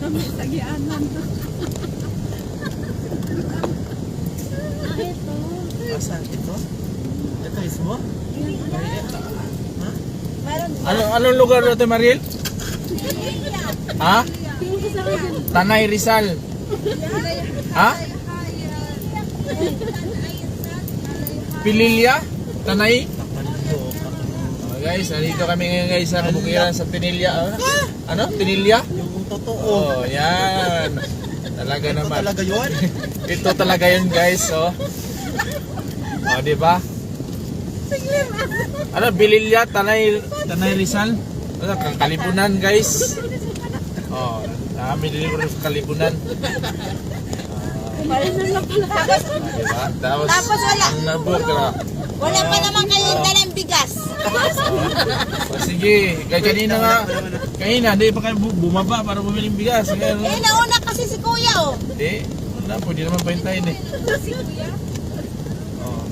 Kami sa gianan. Ito. Asan ito? Ito mismo? Ha? Anong lugar natin, Mariel? Ha? Tanay Rizal. Ha? Pililya? Tanay? Guys, nandito kami ngayon guys sa kabukiran sa Tinilya. Ano? Tinilya? Yung totoo. Oh, yan. Talaga Ito naman. talaga yun? Ito talaga yun guys, oh. Oh, di ba? Ano, Pililya, Tanay Rizal? Ano, Kalipunan guys. Oh, kami dito sa Kalipunan. Diba? Tapos wala. Ang nabok na. Wala pa naman kayong dalang bigas. Sige, kaya kanina, hindi pa kayo bumaba para bumili ng bigas. Ngayon, Nauna kasi si kuya oh. hindi, wala, pwede naman pahintayin eh. Oh.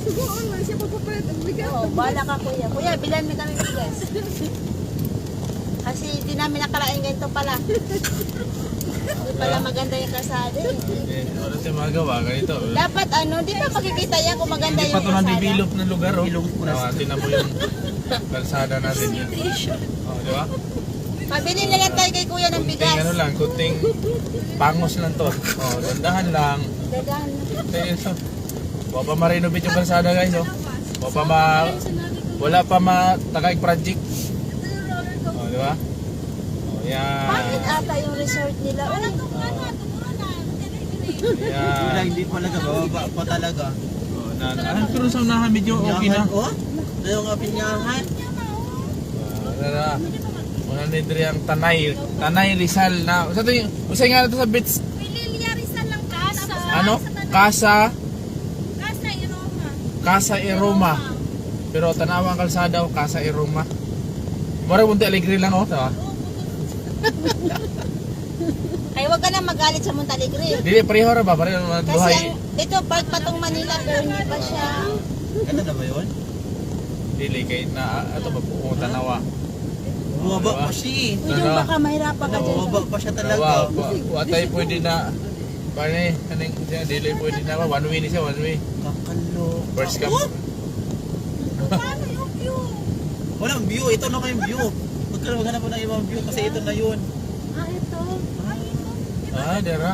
Siguro lang siya magpapalit ang bigas. Oo, bahala ka kuya. Kuya, bilan mo kami bigas. Kasi di namin nakarain ganito pala. Hindi pala maganda yung kasada eh. Wala tayong magawa, ganito. Dapat ano, di ba makikita yan kung maganda Hindi yung pa ito kasada? na-develop na lugar, oh. Tinan mo yung kalsada natin yun. Oh, di ba? Pabili na lang tayo kay kuya ng Kunting bigas. ano lang, kunting pangos lang to. Oh, dandahan lang. Dadahan na. Kaya so, wala pa ma-renovate yung kalsada guys, oh. Wala pa ma-takay project. Oh, di ba? Oh, yan. Bakit ata yung resort nila? Uy, Wala, Yan. hindi talaga. Bababa pa talaga. Oh, pero sa unahan medyo okay na. Pinyahan, oh. Ito nga pinyahan. Una nidri ang Tanay Rizal na. Sa ito, usay nga ito sa beach. Pililya Rizal lang kasa. Ano? Casa Kasa Iroma. Casa Iroma. Pero tanawa ang kalsada o Casa Iroma. Mara munti alegre lang oh, tawa. ay wag ka na magalit sa Montalegre. Dili pareho ra ba? Pareho naman Kasi buhay. ang, dito patong Manila pero hindi pa siya. Ano na ba yun? Dili kay na ato ba po tanawa. Bumaba pa siya. Medyo baka mahirapan ka dyan. Bumaba pa siya Tanawa. talaga. Watay pwede na kaning siya dili pwede na one way ni siya one way. Kakalo. First come. Oh! Walang view. Ito na kayong view. Maghanap po ng ibang view kasi ito na yun. Ah, ito. Ah, dera.